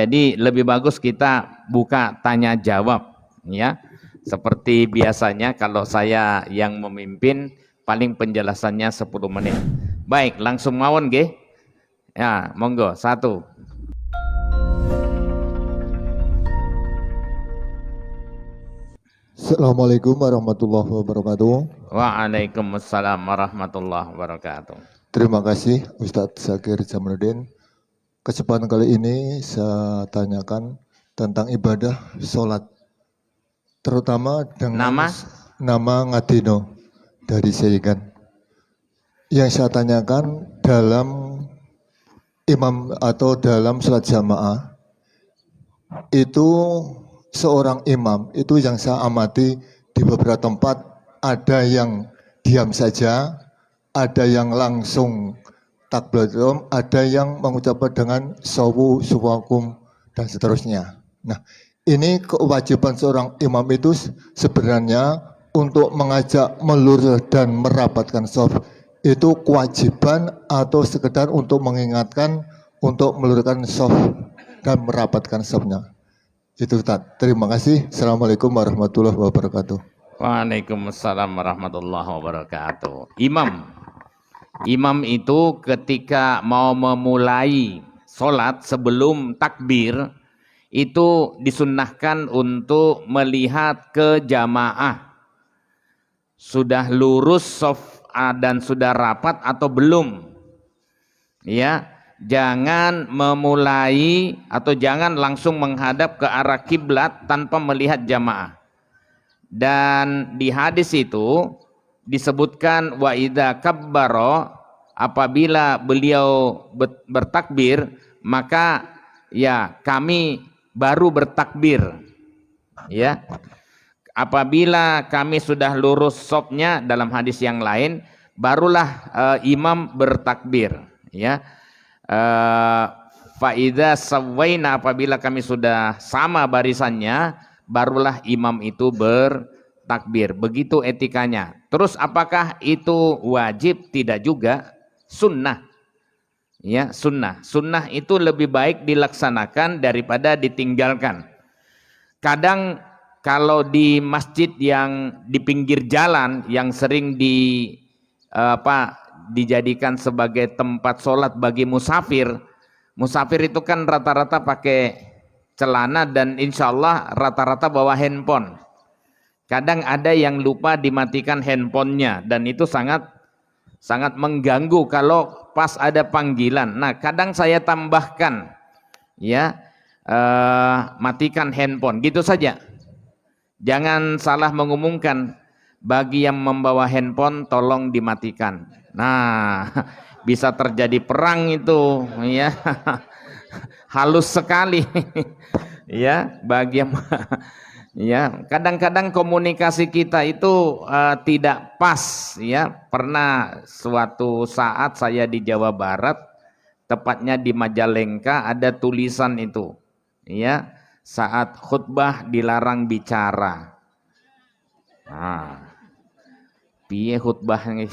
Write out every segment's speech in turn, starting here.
Jadi lebih bagus kita buka tanya jawab, ya. Seperti biasanya kalau saya yang memimpin, paling penjelasannya 10 menit. Baik, langsung mawon nggih. Ya, monggo, satu. Assalamualaikum warahmatullahi wabarakatuh. Waalaikumsalam warahmatullahi wabarakatuh. Terima kasih Ustadz Zakir Jamaluddin. Kesempatan kali ini saya tanyakan tentang ibadah sholat, terutama dengan nama Ngadino dari Seigan. Yang saya tanyakan dalam imam atau dalam sholat jamaah, itu seorang imam itu yang saya amati di beberapa tempat ada yang diam saja, ada yang langsung takbiratul, ada yang mengucapkan dengan sawu suwakum dan seterusnya. Nah, ini kewajiban seorang imam itu sebenarnya untuk mengajak melurus dan merapatkan shaf itu kewajiban atau sekedar untuk mengingatkan untuk meluruskan shaf dan merapatkan shafnya. Itu Ustaz. Terima kasih. Assalamualaikum warahmatullahi wabarakatuh. Waalaikumsalam warahmatullahi wabarakatuh. Imam itu ketika mau memulai sholat sebelum takbir, itu disunnahkan untuk melihat ke jamaah. Sudah lurus shaf dan sudah rapat atau belum. Ya, jangan memulai atau jangan langsung menghadap ke arah kiblat tanpa melihat jamaah. Dan di hadis itu disebutkan wa idza kabbara, apabila beliau bertakbir maka ya kami baru bertakbir, ya. Apabila kami sudah lurus shafnya, dalam hadis yang lain barulah imam bertakbir, ya. Fa idza sawaina, apabila kami sudah sama barisannya barulah imam itu bertakbir. Begitu etikanya. Terus apakah itu wajib? Tidak juga, sunnah. Ya, sunnah. Sunnah itu lebih baik dilaksanakan daripada ditinggalkan. Kadang kalau di masjid yang di pinggir jalan yang sering dijadikan sebagai tempat sholat bagi musafir. Musafir itu kan rata-rata pakai celana dan insya Allah rata-rata bawa handphone. Kadang ada yang lupa dimatikan handphonenya dan itu sangat mengganggu kalau pas ada panggilan. Nah, kadang saya tambahkan, ya, matikan handphone, gitu saja. Jangan salah mengumumkan, bagi yang membawa handphone tolong dimatikan. Nah, bisa terjadi perang itu, ya. Halus sekali. Ya, bagi yang ya, kadang-kadang komunikasi kita itu tidak pas, ya. Pernah suatu saat saya di Jawa Barat, tepatnya di Majalengka, ada tulisan itu, ya, saat khutbah dilarang bicara. Nah, piye khutbahnya?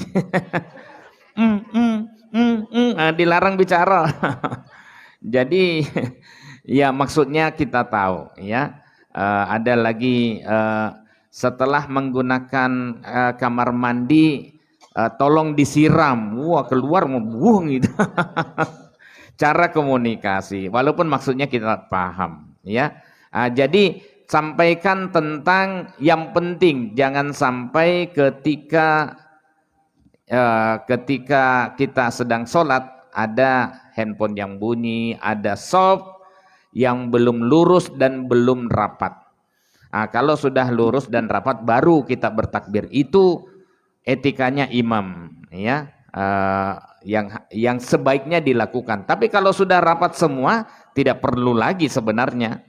Dilarang bicara. Jadi ya maksudnya kita tahu, ya. Ada lagi setelah menggunakan kamar mandi tolong disiram. Wah, keluar membuang gitu. Cara komunikasi, walaupun maksudnya kita paham, ya. Jadi sampaikan tentang yang penting, jangan sampai ketika kita sedang sholat ada handphone yang bunyi, ada shaf yang belum lurus dan belum rapat. Nah, kalau sudah lurus dan rapat baru kita bertakbir. Itu etikanya imam, ya, yang sebaiknya dilakukan. Tapi kalau sudah rapat semua tidak perlu lagi sebenarnya,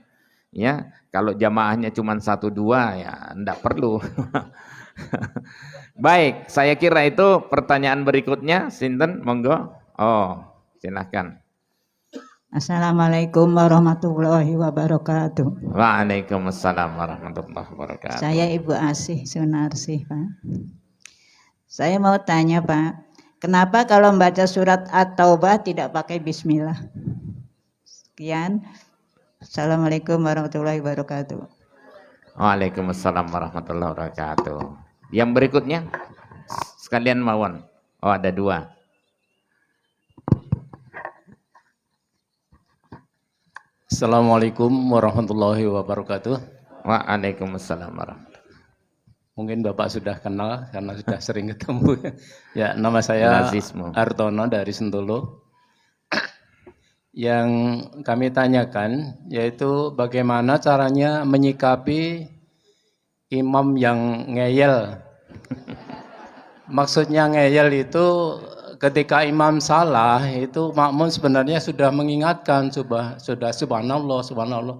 ya. Kalau jamaahnya cuma 1-2 ya enggak perlu. Baik, saya kira itu pertanyaan berikutnya. Sinten, monggo. Oh, silahkan. Assalamualaikum warahmatullahi wabarakatuh. Waalaikumsalam warahmatullahi wabarakatuh. Saya Ibu Asih Sunarsih, Pak. Saya mau tanya, Pak, kenapa kalau membaca surat At-Taubah tidak pakai bismillah? Sekian. Assalamualaikum warahmatullahi wabarakatuh. Waalaikumsalam warahmatullahi wabarakatuh. Yang berikutnya sekalian mawon. Oh, ada dua. Assalamualaikum warahmatullahi wabarakatuh. Waalaikumsalam warahmatullahi. Mungkin Bapak sudah kenal karena sudah sering ketemu. Ya, nama saya Lazismu. Artono dari Sentolo. Yang kami tanyakan yaitu bagaimana caranya menyikapi imam yang ngeyel. Maksudnya ngeyel itu ketika imam salah itu makmum sebenarnya sudah mengingatkan sudah subhanallah subhanallah.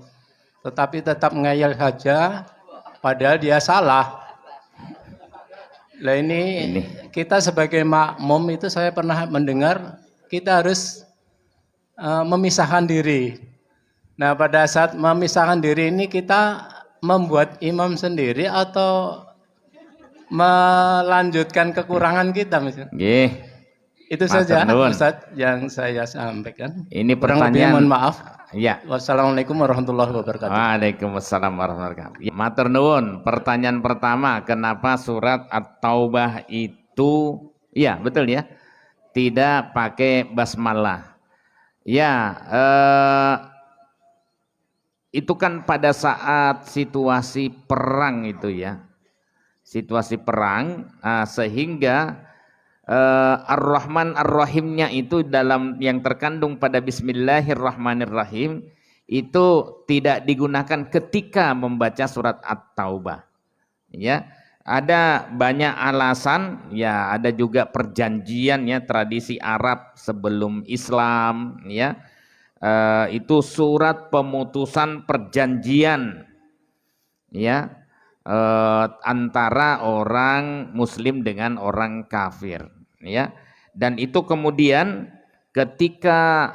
Tetapi tetap ngeyel saja padahal dia salah. Lah ini kita sebagai makmum itu saya pernah mendengar kita harus memisahkan diri. Nah, pada saat memisahkan diri ini kita membuat imam sendiri atau melanjutkan kekurangan kita misalnya. Nggih. Itu Matur saja nuwun. Ustaz yang saya sampaikan. Ini Kurang lebih pertanyaan. mohon maaf. Ya. Wassalamualaikum warahmatullahi wabarakatuh. Waalaikumsalam warahmatullahi wabarakatuh. Matur nuwun. Pertanyaan pertama, kenapa surat At-Taubah itu, ya betul ya, tidak pakai basmalah? Ya, itu kan pada saat situasi perang itu ya, situasi perang, sehingga Ar-Rahman Ar-Rahimnya itu dalam yang terkandung pada Bismillahirrahmanirrahim itu tidak digunakan ketika membaca surat At-Taubah. Ya, ada banyak alasan, ya ada juga perjanjian ya, tradisi Arab sebelum Islam ya. Itu surat pemutusan perjanjian ya, antara orang muslim dengan orang kafir ya. Dan itu kemudian ketika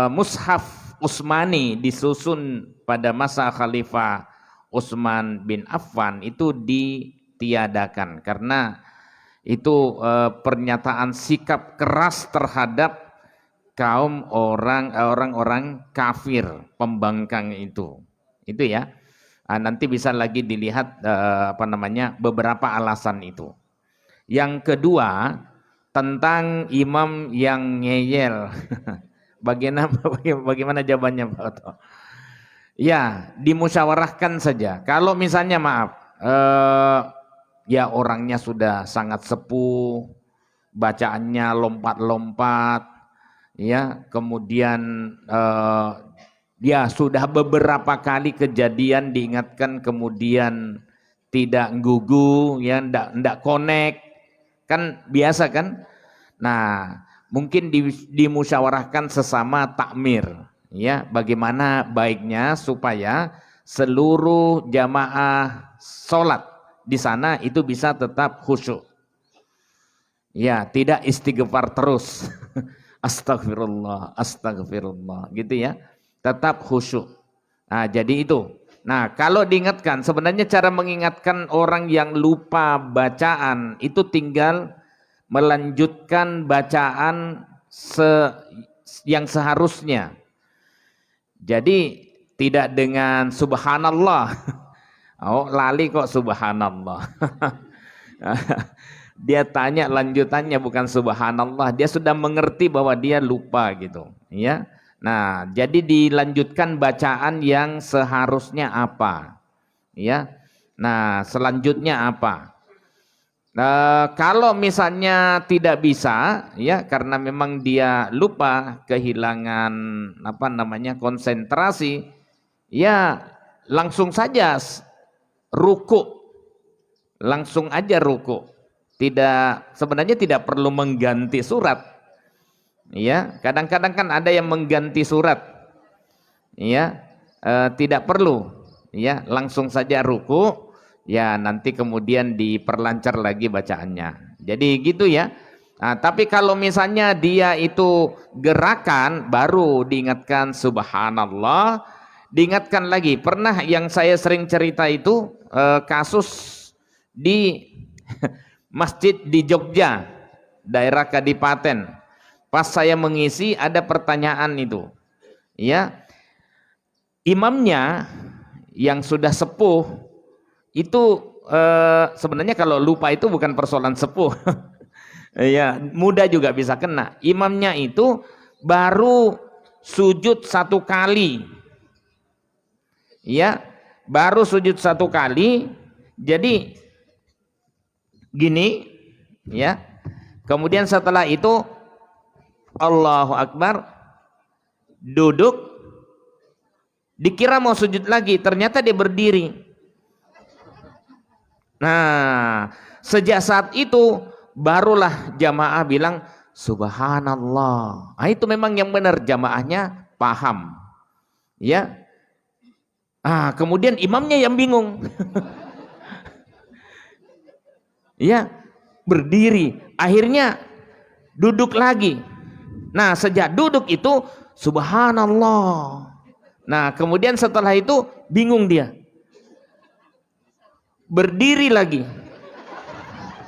mushaf Utsmani disusun pada masa Khalifah Utsman bin Affan itu ditiadakan karena itu pernyataan sikap keras terhadap kaum orang-orang kafir pembangkang itu ya. Nanti bisa lagi dilihat beberapa alasan itu. Yang kedua tentang imam yang ngeyel. Bagaimana jawabannya Pak Oto? Ya, dimusyawarahkan saja. Kalau misalnya maaf, ya orangnya sudah sangat sepuh, bacaannya lompat-lompat, ya, kemudian ya sudah beberapa kali kejadian diingatkan kemudian tidak gugu, ya, ndak connect, kan biasa kan? Nah, mungkin dimusyawarahkan sesama takmir, ya, bagaimana baiknya supaya seluruh jamaah sholat di sana itu bisa tetap khusyuk, ya, tidak istighfar terus, astagfirullah, astagfirullah, gitu ya, tetap khusyuk. Nah, jadi itu. Nah, kalau diingatkan, sebenarnya cara mengingatkan orang yang lupa bacaan itu tinggal melanjutkan bacaan yang seharusnya. Jadi tidak dengan subhanallah. Oh, lali kok subhanallah. Dia tanya lanjutannya bukan subhanallah, dia sudah mengerti bahwa dia lupa gitu, ya. Nah, jadi dilanjutkan bacaan yang seharusnya apa, ya. Nah, selanjutnya apa? Kalau misalnya tidak bisa, ya, karena memang dia lupa, kehilangan konsentrasi, ya langsung saja ruku, langsung aja ruku. Sebenarnya tidak perlu mengganti surat, ya. Kadang-kadang kan ada yang mengganti surat, ya, tidak perlu, ya, langsung saja ruku. Ya, nanti kemudian diperlancar lagi bacaannya. Jadi gitu ya. Nah, tapi kalau misalnya dia itu gerakan, baru diingatkan subhanallah, diingatkan lagi. Pernah yang saya sering cerita itu kasus di masjid di Jogja, daerah Kadipaten. Pas saya mengisi ada pertanyaan itu, ya. imamnya yang sudah sepuh itu sebenarnya kalau lupa itu bukan persoalan sepuh. Ya, muda juga bisa kena. Imamnya itu baru sujud 1 kali. Ya, baru sujud 1 kali. Jadi gini, ya. Kemudian setelah itu Allahu Akbar, duduk, dikira mau sujud lagi, ternyata dia berdiri. Nah, sejak saat itu barulah jamaah bilang subhanallah. Nah, itu memang yang benar, jamaahnya paham. Ya. Kemudian imamnya yang bingung. Ya, berdiri, akhirnya duduk lagi. Nah, sejak duduk itu subhanallah. Nah, kemudian setelah itu bingung dia. Berdiri lagi.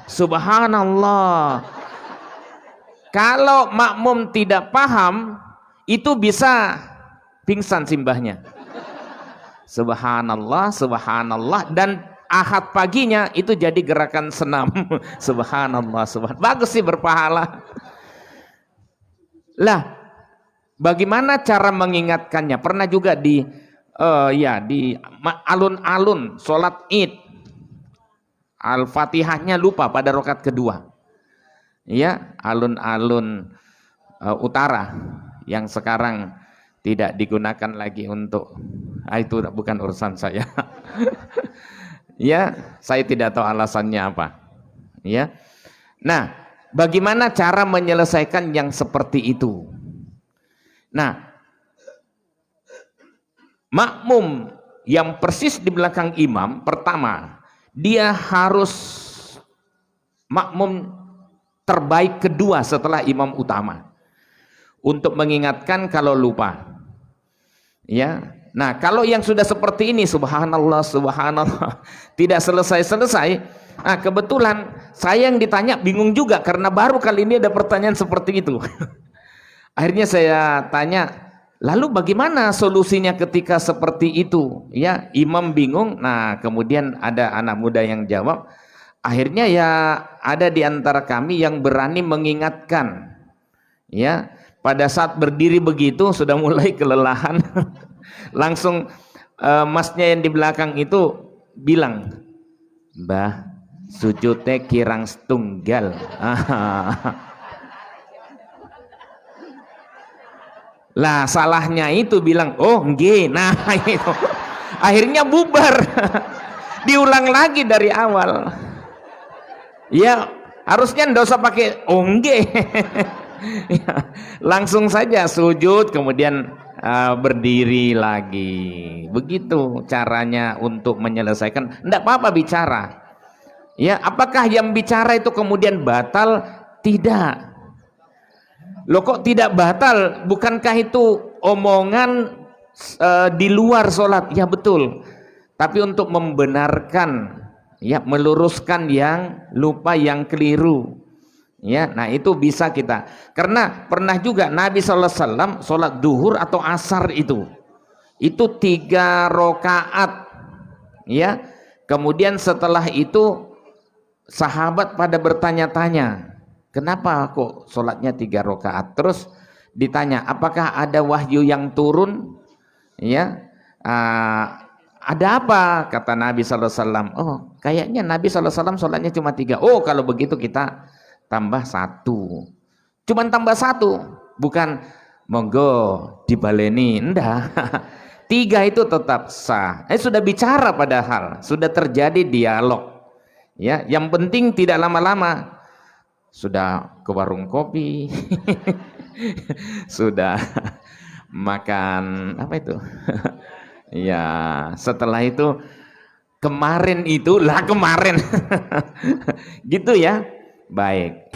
Subhanallah. Kalau makmum tidak paham, itu bisa pingsan simbahnya. Subhanallah, subhanallah, dan Ahad paginya itu jadi gerakan senam. Subhanallah, subhanallah. Bagus sih, berpahala. Lah, bagaimana cara mengingatkannya? Pernah juga di alun-alun sholat Id, Al-Fatihahnya lupa pada rakaat kedua. Ya, alun-alun utara yang sekarang tidak digunakan lagi untuk itu bukan urusan saya. Ya, saya tidak tahu alasannya apa. Ya. Nah, bagaimana cara menyelesaikan yang seperti itu? Nah, makmum yang persis di belakang imam, pertama, dia harus makmum terbaik kedua setelah imam utama untuk mengingatkan kalau lupa. Ya. Nah, kalau yang sudah seperti ini, subhanallah, subhanallah, tidak selesai-selesai. Nah, kebetulan saya yang ditanya bingung juga karena baru kali ini ada pertanyaan seperti itu. Akhirnya saya tanya, lalu bagaimana solusinya ketika seperti itu? Ya, imam bingung. Nah, kemudian ada anak muda yang jawab. Akhirnya ya ada di antara kami yang berani mengingatkan. Ya, pada saat berdiri begitu sudah mulai kelelahan. Langsung masnya yang di belakang itu bilang, "Mbah, sujudnya kirang setunggal." Lah salahnya itu bilang, "Oh nggih." Nah, itu. Akhirnya bubar. Diulang lagi dari awal. Ya, harusnya ndak usah pakai "oh nggih." Ya, langsung saja sujud kemudian berdiri lagi. Begitu caranya untuk menyelesaikan. Enggak apa-apa bicara. Ya, apakah yang bicara itu kemudian batal? Tidak. Loh, kok tidak batal? Bukankah itu omongan di luar sholat? Ya betul. Tapi untuk membenarkan, ya, meluruskan yang lupa, yang keliru. Ya, nah itu bisa kita. Karena pernah juga Nabi SAW sholat duhur atau asar itu 3 rakaat. Ya, kemudian setelah itu sahabat pada bertanya-tanya, kenapa kok sholatnya 3 rakaat? Terus ditanya, apakah ada wahyu yang turun? Ya, ada apa? Kata Nabi SAW. Oh, kayaknya Nabi SAW sholatnya cuma 3. Oh, kalau begitu kita tambah 1. Cuman tambah 1, bukan monggo dibaleni, enggak. 3 itu tetap sah. Sudah bicara padahal, sudah terjadi dialog. Ya, yang penting tidak lama-lama. Sudah ke warung kopi. Sudah makan apa itu? Ya, setelah itu kemarin. Gitu ya. Baik.